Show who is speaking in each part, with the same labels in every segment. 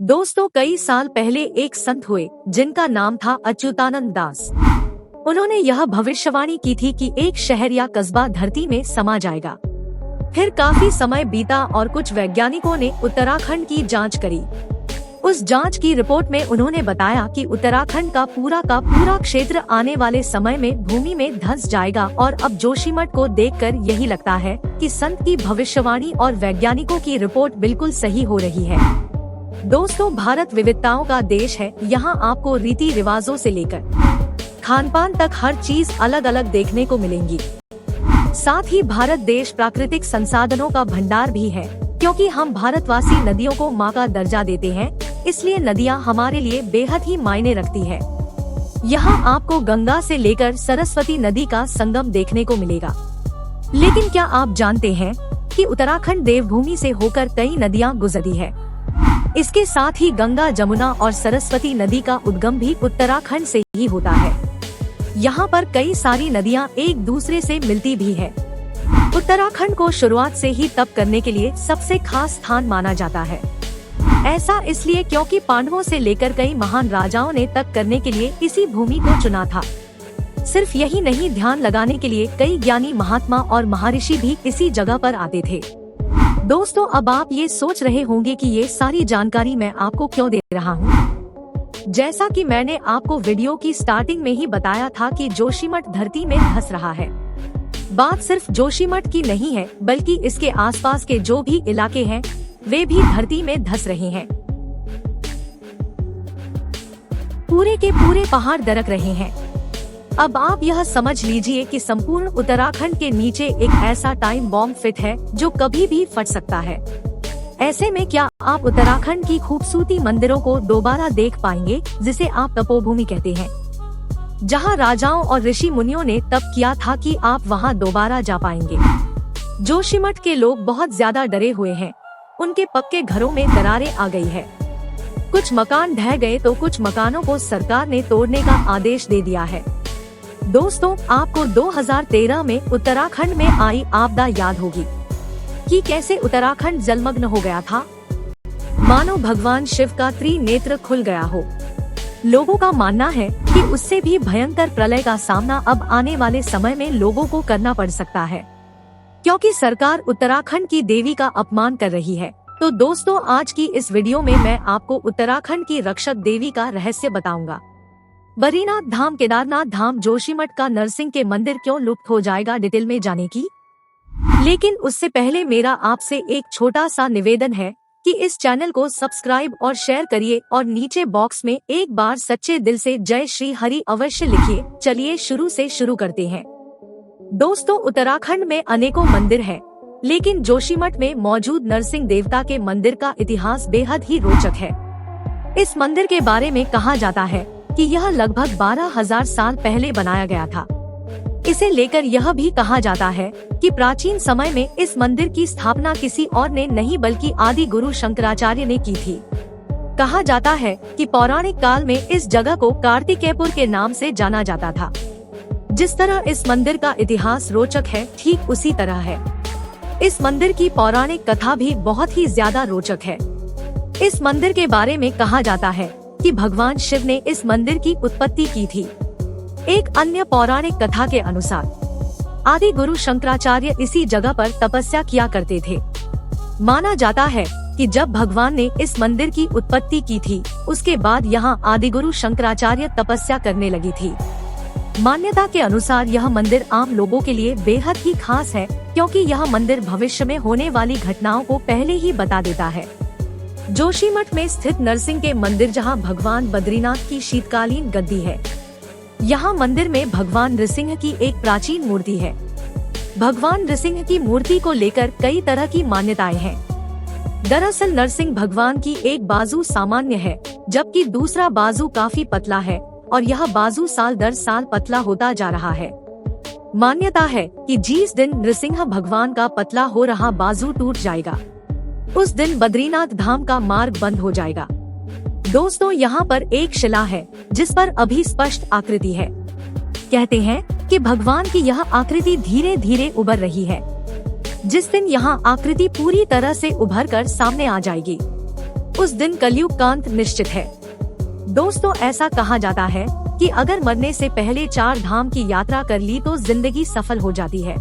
Speaker 1: दोस्तों, कई साल पहले एक संत हुए जिनका नाम था अच्युतानंद दास। उन्होंने यह भविष्यवाणी की थी कि एक शहर या कस्बा धरती में समा जाएगा। फिर काफी समय बीता और कुछ वैज्ञानिकों ने उत्तराखंड की जांच करी। उस जांच की रिपोर्ट में उन्होंने बताया कि उत्तराखंड का पूरा क्षेत्र आने वाले समय में भूमि में धंस जाएगा। और अब जोशीमठ को देखकर यही लगता है कि संत की भविष्यवाणी और वैज्ञानिकों की रिपोर्ट बिल्कुल सही हो रही है। दोस्तों, भारत विविधताओं का देश है। यहाँ आपको रीति रिवाजों से लेकर खान पान तक हर चीज अलग अलग देखने को मिलेंगी। साथ ही भारत देश प्राकृतिक संसाधनों का भंडार भी है, क्योंकि हम भारतवासी नदियों को माँ का दर्जा देते हैं, इसलिए नदियाँ हमारे लिए बेहद ही मायने रखती है। यहाँ आपको गंगा से लेकर सरस्वती नदी का संगम देखने को मिलेगा। लेकिन क्या आप जानते हैं कि उत्तराखंड देवभूमि से होकर कई नदियाँ गुजरती है। इसके साथ ही गंगा, जमुना और सरस्वती नदी का उद्गम भी उत्तराखंड से ही होता है। यहाँ पर कई सारी नदियाँ एक दूसरे से मिलती भी है। उत्तराखंड को शुरुआत से ही तप करने के लिए सबसे खास स्थान माना जाता है। ऐसा इसलिए क्योंकि पांडवों से लेकर कई महान राजाओं ने तप करने के लिए इसी भूमि को चुना था। सिर्फ यही नहीं, ध्यान लगाने के लिए कई ज्ञानी, महात्मा और महर्षि भी इसी जगह पर आते थे। दोस्तों, अब आप ये सोच रहे होंगे कि ये सारी जानकारी मैं आपको क्यों दे रहा हूँ। जैसा कि मैंने आपको वीडियो की स्टार्टिंग में ही बताया था कि जोशीमठ धरती में धंस रहा है। बात सिर्फ जोशीमठ की नहीं है, बल्कि इसके आसपास के जो भी इलाके हैं वे भी धरती में धंस रहे हैं। पूरे के पूरे पहाड़ दरक रहे हैं। अब आप यह समझ लीजिए कि संपूर्ण उत्तराखंड के नीचे एक ऐसा टाइम बॉम्ब फिट है जो कभी भी फट सकता है। ऐसे में क्या आप उत्तराखंड की खूबसूरती मंदिरों को दोबारा देख पाएंगे, जिसे आप तपोभूमि कहते हैं, जहां राजाओं और ऋषि मुनियों ने तप किया था, कि आप वहां दोबारा जा पाएंगे। जोशीमठ के लोग बहुत ज्यादा डरे हुए हैं। उनके पक्के घरों में दरारें आ गई है। कुछ मकान ढह गए तो कुछ मकानों को सरकार ने तोड़ने का आदेश दे दिया है। दोस्तों, आपको 2013 में उत्तराखंड में आई आपदा याद होगी कि कैसे उत्तराखंड जलमग्न हो गया था। मानो भगवान शिव का त्रिनेत्र खुल गया हो। लोगों का मानना है कि उससे भी भयंकर प्रलय का सामना अब आने वाले समय में लोगों को करना पड़ सकता है, क्योंकि सरकार उत्तराखंड की देवी का अपमान कर रही है। तो दोस्तों, आज की इस वीडियो में मैं आपको उत्तराखंड की रक्षक देवी का रहस्य बताऊंगा। बद्रीनाथ धाम, केदारनाथ धाम, जोशीमठ का नरसिंह के मंदिर क्यों लुप्त हो जाएगा, डिटेल में जाने की। लेकिन उससे पहले मेरा आपसे एक छोटा सा निवेदन है कि इस चैनल को सब्सक्राइब और शेयर करिए और नीचे बॉक्स में एक बार सच्चे दिल से जय श्री हरि अवश्य लिखिए। चलिए शुरू करते हैं। दोस्तों, उत्तराखंड में अनेकों मंदिर हैं, लेकिन जोशीमठ में मौजूद नरसिंह देवता के मंदिर का इतिहास बेहद ही रोचक है। इस मंदिर के बारे में कहा जाता है कि यह लगभग 12,000 साल पहले बनाया गया था। इसे लेकर यह भी कहा जाता है कि प्राचीन समय में इस मंदिर की स्थापना किसी और ने नहीं बल्कि आदि गुरु शंकराचार्य ने की थी। कहा जाता है कि पौराणिक काल में इस जगह को कार्तिकेयपुर के नाम से जाना जाता था। जिस तरह इस मंदिर का इतिहास रोचक है, ठीक उसी तरह है इस मंदिर की पौराणिक कथा भी बहुत ही ज्यादा रोचक है। इस मंदिर के बारे में कहा जाता है कि भगवान शिव ने इस मंदिर की उत्पत्ति की थी। एक अन्य पौराणिक कथा के अनुसार आदि गुरु शंकराचार्य इसी जगह पर तपस्या किया करते थे। माना जाता है कि जब भगवान ने इस मंदिर की उत्पत्ति की थी, उसके बाद यहाँ आदि गुरु शंकराचार्य तपस्या करने लगी थी। मान्यता के अनुसार यह मंदिर आम लोगों के लिए बेहद ही खास है, क्योंकि यह मंदिर भविष्य में होने वाली घटनाओं को पहले ही बता देता है। जोशीमठ में स्थित नरसिंह के मंदिर, जहां भगवान बद्रीनाथ की शीतकालीन गद्दी है, यहाँ मंदिर में भगवान नृसिंह की एक प्राचीन मूर्ति है। भगवान नृसिंह की मूर्ति को लेकर कई तरह की मान्यताएं हैं। दरअसल नरसिंह भगवान की एक बाजू सामान्य है, जबकि दूसरा बाजू काफी पतला है, और यह बाजू साल दर साल पतला होता जा रहा है। मान्यता है कि जिस दिन नृसिंह भगवान का पतला हो रहा बाजू टूट जाएगा, उस दिन बद्रीनाथ धाम का मार्ग बंद हो जाएगा। दोस्तों, यहाँ पर एक शिला है जिस पर अभी स्पष्ट आकृति है। कहते हैं कि भगवान की यह आकृति धीरे धीरे उभर रही है। जिस दिन यहाँ आकृति पूरी तरह से उभर कर सामने आ जाएगी, उस दिन कलयुग का अंत निश्चित है। दोस्तों, ऐसा कहा जाता है कि अगर मरने से पहले 4 धाम की यात्रा कर ली तो जिंदगी सफल हो जाती है।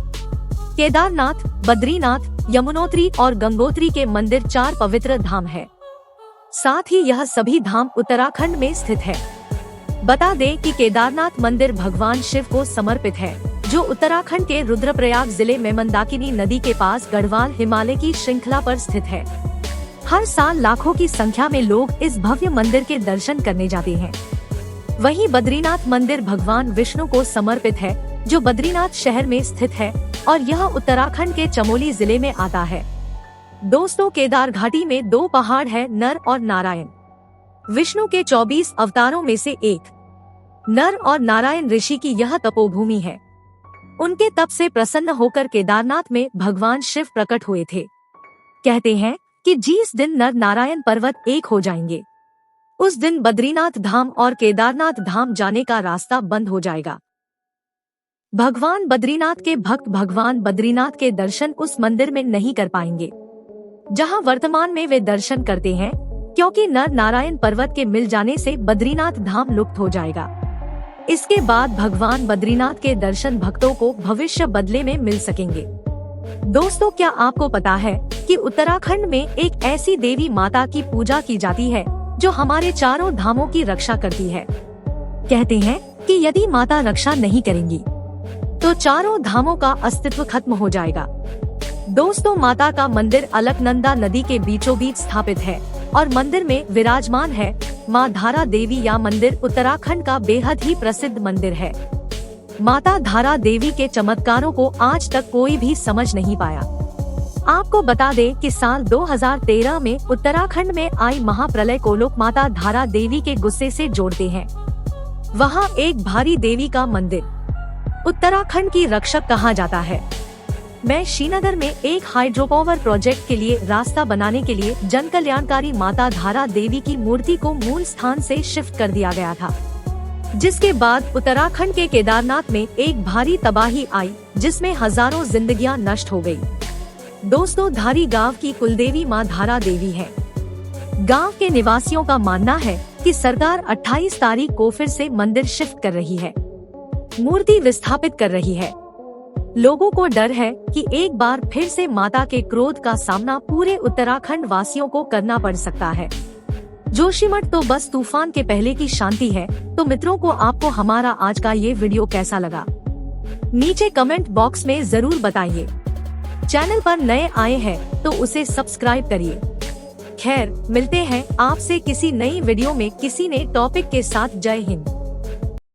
Speaker 1: केदारनाथ, बद्रीनाथ, यमुनोत्री और गंगोत्री के मंदिर 4 पवित्र धाम है। साथ ही यह सभी धाम उत्तराखंड में स्थित है। बता दें कि केदारनाथ मंदिर भगवान शिव को समर्पित है, जो उत्तराखंड के रुद्रप्रयाग जिले में मंदाकिनी नदी के पास गढ़वाल हिमालय की श्रृंखला पर स्थित है। हर साल लाखों की संख्या में लोग इस भव्य मंदिर के दर्शन करने जाते हैं। वहीं बद्रीनाथ मंदिर भगवान विष्णु को समर्पित है, जो बद्रीनाथ शहर में स्थित है और यह उत्तराखंड के चमोली जिले में आता है। दोस्तों, केदार घाटी में 2 पहाड़ है, नर और नारायण। विष्णु के 24 अवतारों में से एक नर और नारायण ऋषि की यह तपोभूमि है। उनके तप से प्रसन्न होकर केदारनाथ में भगवान शिव प्रकट हुए थे। कहते हैं कि जिस दिन नर नारायण पर्वत एक हो जाएंगे, उस दिन बद्रीनाथ धाम और केदारनाथ धाम जाने का रास्ता बंद हो जाएगा। भगवान बद्रीनाथ के भक्त भगवान बद्रीनाथ के दर्शन उस मंदिर में नहीं कर पाएंगे जहां वर्तमान में वे दर्शन करते हैं, क्योंकि नर नारायण पर्वत के मिल जाने से बद्रीनाथ धाम लुप्त हो जाएगा। इसके बाद भगवान बद्रीनाथ के दर्शन भक्तों को भविष्य बदले में मिल सकेंगे। दोस्तों, क्या आपको पता है कि उत्तराखंड में एक ऐसी देवी माता की पूजा की जाती है जो हमारे 4 धामों की रक्षा करती है। कहते हैं कि यदि माता रक्षा नहीं करेंगी तो 4 धामों का अस्तित्व खत्म हो जाएगा। दोस्तों, माता का मंदिर अलकनंदा नदी के बीचों बीच स्थापित है और मंदिर में विराजमान है माँ धारा देवी। या मंदिर उत्तराखंड का बेहद ही प्रसिद्ध मंदिर है। माता धारा देवी के चमत्कारों को आज तक कोई भी समझ नहीं पाया। आपको बता दें कि साल 2013 में उत्तराखंड में आई महाप्रलय को लोग माता धारा देवी के गुस्से से जोड़ते हैं। वहाँ एक भारी देवी का मंदिर उत्तराखंड की रक्षक कहा जाता है। मैं श्रीनगर में एक हाइड्रोपावर प्रोजेक्ट के लिए रास्ता बनाने के लिए जन कल्याणकारी माता धारा देवी की मूर्ति को मूल स्थान से शिफ्ट कर दिया गया था, जिसके बाद उत्तराखंड के केदारनाथ में एक भारी तबाही आई, जिसमें हजारों जिंदगियां नष्ट हो गई। दोस्तों, धारी गांव की कुलदेवी मां धारा देवी है। गांव के निवासियों का मानना है कि सरकार 28 तारीख को फिर से मंदिर शिफ्ट कर रही है, मूर्ति विस्थापित कर रही है। लोगों को डर है कि एक बार फिर से माता के क्रोध का सामना पूरे उत्तराखंड वासियों को करना पड़ सकता है। जोशीमठ तो बस तूफान के पहले की शांति है। तो मित्रों को आपको हमारा आज का ये वीडियो कैसा लगा, नीचे कमेंट बॉक्स में जरूर बताइए। चैनल पर नए आए हैं तो उसे सब्सक्राइब करिए। खैर, मिलते हैं आपसे किसी नई वीडियो में किसी नए टॉपिक के साथ। जय हिंद।